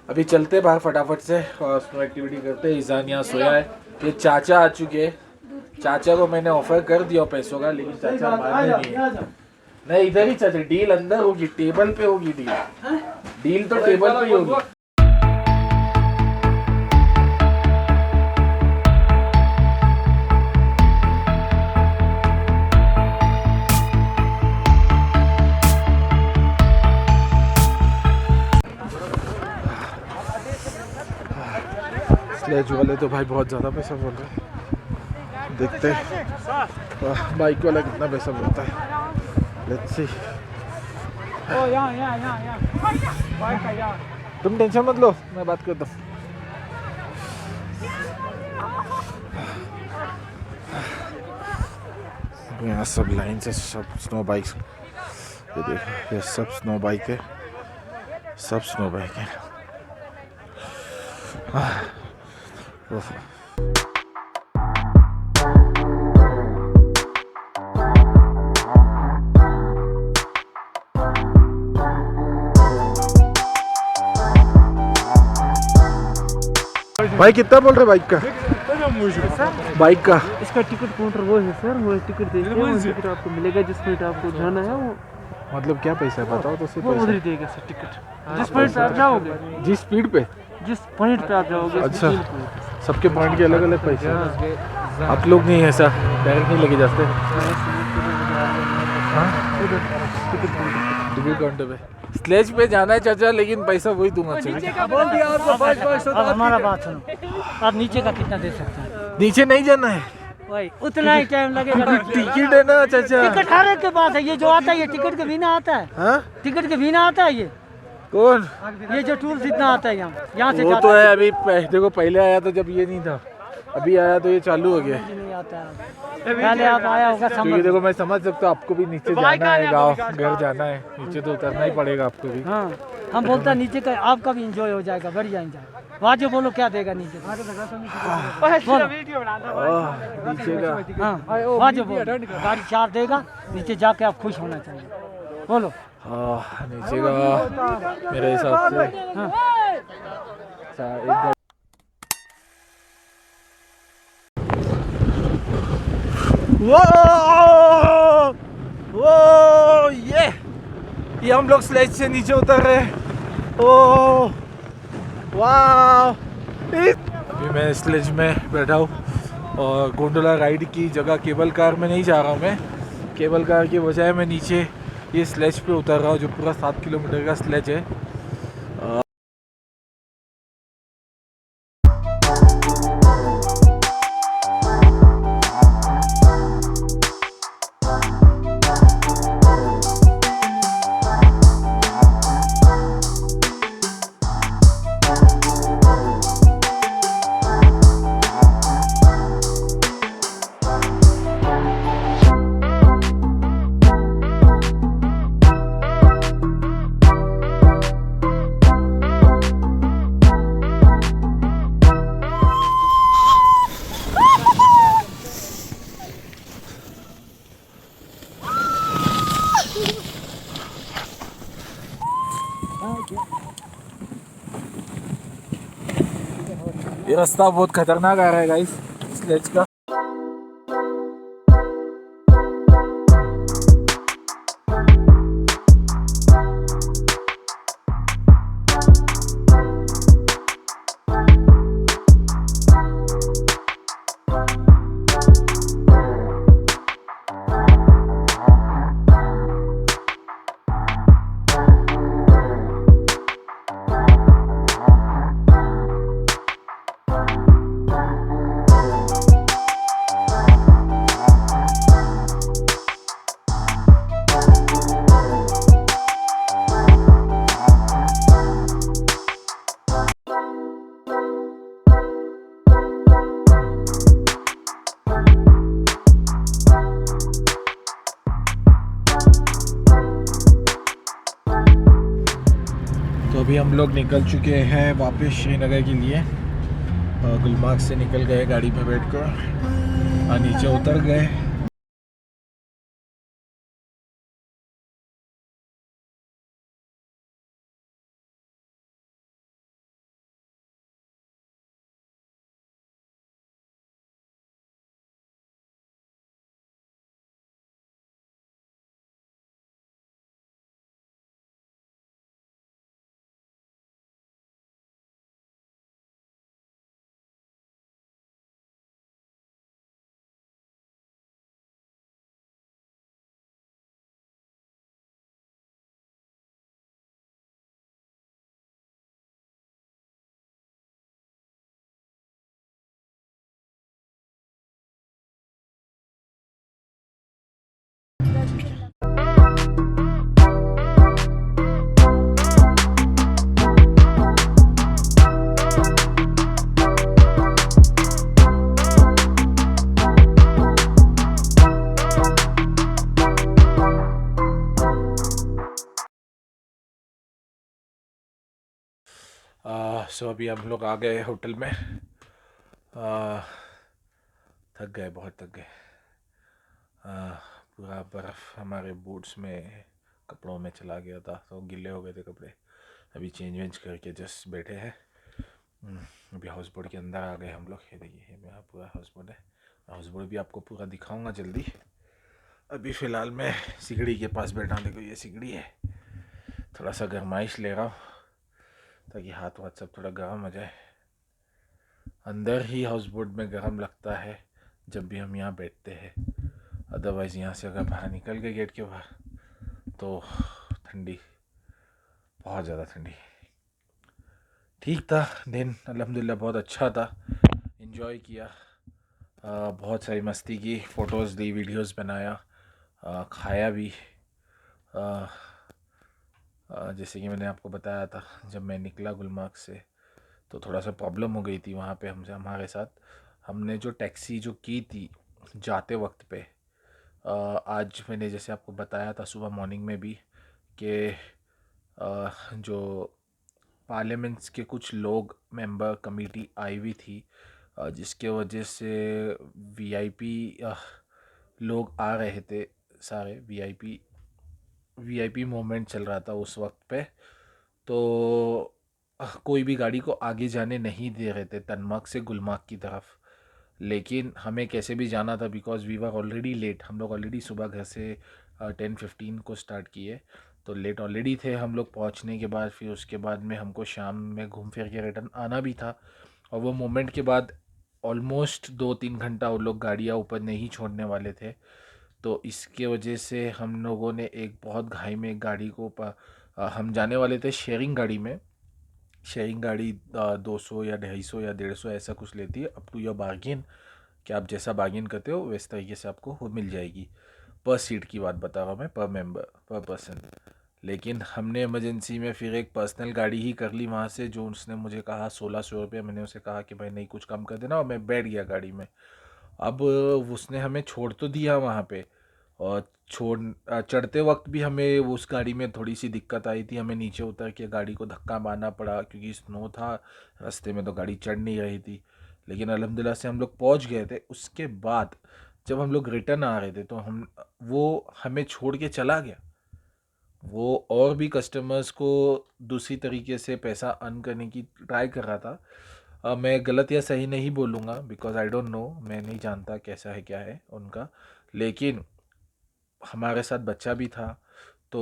अभी चलते बाहर फटाफट से और स्नो एक्टिविटी करते। ईजान यहाँ सोया है। ये चाचा आ चुके हैं। चाचा को मैंने ऑफर कर दिया पैसों का, लेकिन चाचा मानने नहीं है। नहीं इधर ही चाचा, डील अंदर होगी, टेबल पे होगी डील। डील तो टेबल पे ही होगी। स्लेज वाले तो भाई बहुत ज़्यादा पैसा बोल रहे हैं। देखते हैं बाइक वाला कितना पैसा बोलता है। Let's see. तुम टेंशन मत लो, मैं बात करता हूँ। यहाँ सब लाइन से सब स्नो बाइक्स, ये देखो ये सब स्नो बाइक है, सब स्नो बाइक है। भाई कितना बोल रहे बाइक का? बाइक का इसका टिकट काउंटर वो है सर, वो टिकट देखिए, वो टिकट आपको मिलेगा जिस मिनट आपको जाना है। वो मतलब क्या पैसा है बताओ तो सिर्फ वो उधर ही देगा सर टिकट, जिस पॉइंट पे आप जाओगे, जिस स्पीड पे, जिस पॉइंट पे आप जाओगे। अच्छा सबके पॉइंट के अलग अलग पैसे हैं। आप लोग नहीं ऐसा डायरेक्ट नहीं लेके जाते? टिकट काउंटर पे स्लेज पे जाना है चाचा, लेकिन पैसा वही दूंगा। अब हमारा बात सुनो, आप नीचे का कितना दे सकते हैं? नीचे नहीं जाना है, वही उतना ही टाइम लगेगा। टिकट है ना चाचा। टिकट हर एक के पास है, ये जो आता है ये टिकट के बिना आता है। हाँ टिकट के बिना आता है ये कौन? ये जो टूल्स इतना आता है यहाँ से वो तो है। अभी देखो पहले आया तो जब ये नहीं था, अभी आया तो ये चालू हो गया। नहीं आता है, पहले आप आया होगा क्योंकि देखो मैं समझ सकता हूँ आपको भी नीचे जाना है, गाँव घर जाना है, नीचे तो उतरना ही पड़ेगा आपको भी। हाँ हम बोलता नीचे का आपका भी एंजॉय हो जाएगा, बढ़िया एंजॉय। वहाँ जो बोलो क्या देगा नीचे, नीचे का हाँ वहाँ जो बोलो गाड़ी 4 देगा, नीचे जाके आप खुश होना चाहिए। बोलो नीचे का मेरे हिसाब से हाँ। वो ये हम लोग स्लेज से नीचे उतर रहे हैं। ओह वाह। अभी मैं स्लेज में बैठा हूँ और गोंडोला राइड की जगह केबल कार में नहीं जा रहा हूँ। मैं केबल कार के बजाय मैं नीचे ये स्लेज पे उतर रहा हूँ, जो पूरा 7 किलोमीटर का स्लेज है। ये रास्ता बहुत खतरनाक आ रहा है गाइस स्लेज का। तो अभी हम लोग निकल चुके हैं वापस श्रीनगर के लिए। गुलमार्ग से निकल गए गाड़ी में बैठकर और नीचे उतर गए। सो अभी हम लोग आ गए होटल में। थक गए, बहुत थक गए। पूरा बर्फ़ हमारे बूट्स में, कपड़ों में चला गया था, तो गीले हो गए थे कपड़े। अभी चेंज वेंज करके जस्ट बैठे हैं। अभी हाउस बोट के अंदर आ गए हम लोग। ये देखिए, ये मेरा पूरा हाउस बोट है। हाउस बोट भी आपको पूरा दिखाऊंगा जल्दी। अभी फ़िलहाल मैं सिगड़ी के पास बैठा हूँ। देखो, ये सिगड़ी है। थोड़ा सा गर्माइश ले रहा हूँ ताकि हाथ वाथ सब थोड़ा गर्म हो जाए। अंदर ही हाउस बोट में गर्म लगता है जब भी हम यहाँ बैठते हैं। अदरवाइज़ यहाँ से अगर बाहर निकल गए गेट के बाहर तो ठंडी, बहुत ज़्यादा ठंडी। ठीक था दिन, अल्हम्दुलिल्लाह बहुत अच्छा था। इन्जॉय किया, बहुत सारी मस्ती की, फ़ोटोज़ ली, वीडियोस बनाया, खाया भी। आ, जैसे कि मैंने आपको बताया था, जब मैं निकला गुलमर्ग से तो थोड़ा सा प्रॉब्लम हो गई थी वहाँ पे हमसे, हमारे साथ। हमने जो टैक्सी जो की थी जाते वक्त पे, आज मैंने जैसे आपको बताया था सुबह मॉर्निंग में भी कि जो पार्लियामेंट्स के कुछ लोग, मेंबर कमेटी आई हुई थी, जिसके वजह से वीआईपी लोग आ रहे थे सारे। वीआईपी मोमेंट चल रहा था उस वक्त पे। तो कोई भी गाड़ी को आगे जाने नहीं दे रहे थे तनमार्ग से गुलमार्ग की तरफ। लेकिन हमें कैसे भी जाना था, because we were already late. हम लोग ऑलरेडी सुबह घर से 10:15 को स्टार्ट किए, तो लेट ऑलरेडी थे हम लोग पहुंचने के बाद। फिर उसके बाद में हमको शाम में घूम फिर के रिटर्न आना भी था। और वो मोमेंट के बाद ऑलमोस्ट 2-3 घंटा वो लोग गाड़ियाँ ऊपर नहीं छोड़ने वाले थे। तो इसके वजह से हम लोगों ने एक बहुत घाई में एक गाड़ी को हम जाने वाले थे शेयरिंग गाड़ी में। शेयरिंग गाड़ी 200 या 250 या 150 ऐसा कुछ लेती है, अप टू योर बार्गिन, कि आप जैसा बार्गिन करते हो वैस तरीके से आपको वो मिल जाएगी। पर सीट की बात बता रहा हूँ मैं, पर मेंबर, पर पर्सन। लेकिन हमने इमरजेंसी में फिर एक पर्सनल गाड़ी ही कर ली वहाँ से, जो उसने मुझे कहा 1600 रुपये। मैंने उसे कहा कि भाई नहीं, कुछ कम कर देना, और मैं बैठ गया गाड़ी में। अब उसने हमें छोड़ तो दिया वहाँ पे, और चढ़ते वक्त भी हमें उस गाड़ी में थोड़ी सी दिक्कत आई थी। हमें नीचे उतर के गाड़ी को धक्का मारना पड़ा क्योंकि स्नो था रास्ते में, तो गाड़ी चढ़ नहीं रही थी। लेकिन अल्हम्दुलिल्लाह से हम लोग पहुँच गए थे। उसके बाद जब हम लोग रिटर्न आ रहे थे तो वो हमें छोड़ के चला गया। वो और भी कस्टमर्स को दूसरी तरीके से पैसा अर्न करने की ट्राई कर रहा था। मैं गलत या सही नहीं बोलूँगा, बिकॉज आई डोंट नो, मैं नहीं जानता कैसा है क्या है उनका। लेकिन हमारे साथ बच्चा भी था, तो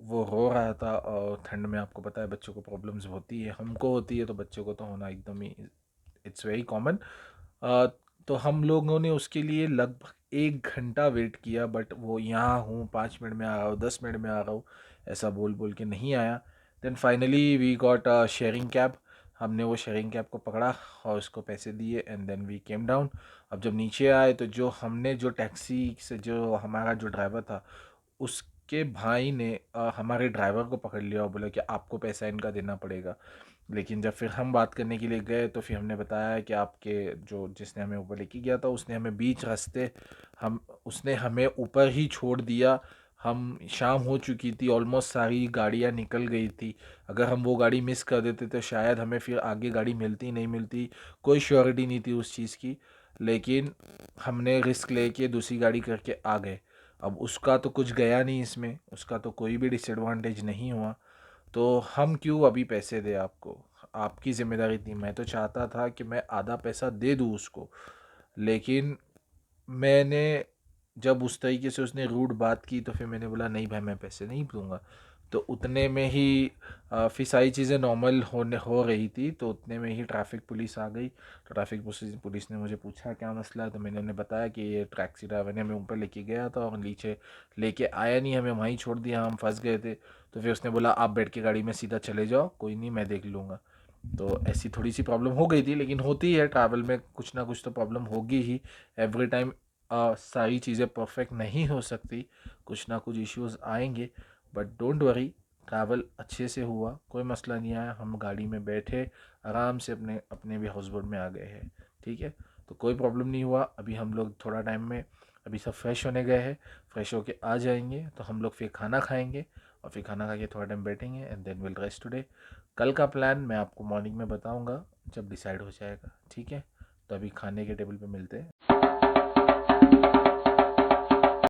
वो रो रहा था। और ठंड में आपको पता है बच्चों को प्रॉब्लम्स होती है, हमको होती है तो बच्चों को तो होना एकदम ही, इट्स वेरी कॉमन। तो हम लोगों ने उसके लिए लगभग 1 घंटा वेट किया, बट वो यहाँ हूँ, 5 मिनट में आ रहा हूँ, 10 मिनट में आ रहा हूँ, ऐसा बोल बोल के नहीं आया। Then finally we got a sharing cab. हमने वो शेयरिंग कैब को पकड़ा और उसको पैसे दिए, and then we came down. अब जब नीचे आए तो जो टैक्सी से जो हमारा जो ड्राइवर था, उसके भाई ने हमारे ड्राइवर को पकड़ लिया और बोला कि आपको पैसा इनका देना पड़ेगा। लेकिन जब फिर हम बात करने के लिए गए तो फिर हमने बताया कि आपके जो जिसने हमें ऊपर लेके गया था, उसने हमें बीच रास्ते हम उसने हमें ऊपर ही छोड़ दिया। हम शाम हो चुकी थी, ऑलमोस्ट सारी गाड़ियाँ निकल गई थी। अगर हम वो गाड़ी मिस कर देते तो शायद हमें फिर आगे गाड़ी मिलती नहीं मिलती, कोई श्योरिटी नहीं थी उस चीज़ की। लेकिन हमने रिस्क लेके दूसरी गाड़ी करके आ गए। अब उसका तो कुछ गया नहीं इसमें, उसका तो कोई भी डिसएडवांटेज नहीं हुआ। तो हम क्यों अभी पैसे दें आपको, आपकी ज़िम्मेदारी थी। मैं तो चाहता था कि मैं आधा पैसा दे दूँ उसको, लेकिन मैंने जब उस तरीके से उसने रूड बात की तो फिर मैंने बोला नहीं भाई, मैं पैसे नहीं दूंगा। तो उतने में ही फिर सारी चीज़ें नॉर्मल हो रही थी, तो उतने में ही ट्रैफिक पुलिस आ गई। तो ट्रैफिक पुलिस ने मुझे पूछा क्या मसला है, तो मैंने उन्हें बताया कि ये टैक्सी ड्राइवर ने हमें ऊपर लेके गया था और नीचे लेके आया नहीं, हमें वहीं छोड़ दिया, हम फंस गए थे। तो फिर उसने बोला आप बैठ के गाड़ी में सीधा चले जाओ, कोई नहीं मैं देख लूँगा। तो ऐसी थोड़ी सी प्रॉब्लम हो गई थी, लेकिन होती है ट्रैवल में, कुछ ना कुछ तो प्रॉब्लम होगी ही। एवरी टाइम सारी चीज़ें परफेक्ट नहीं हो सकती, कुछ ना कुछ इश्यूज आएंगे। बट डोंट वरी, ट्रैवल अच्छे से हुआ, कोई मसला नहीं आया। हम गाड़ी में बैठे आराम से अपने अपने भी हाउस बोट में आ गए हैं। ठीक है, तो कोई प्रॉब्लम नहीं हुआ। अभी हम लोग थोड़ा टाइम में, अभी सब फ्रेश होने गए हैं, फ्रेश होके आ जाएंगे तो हम लोग फिर खाना खाएंगे। और फिर खाना खा के थोड़ा टाइम बैठेंगे and then will rest today. कल का प्लान मैं आपको मॉर्निंग में बताऊंगा जब डिसाइड हो जाएगा, ठीक है। तो अभी खाने के टेबल पे मिलते हैं।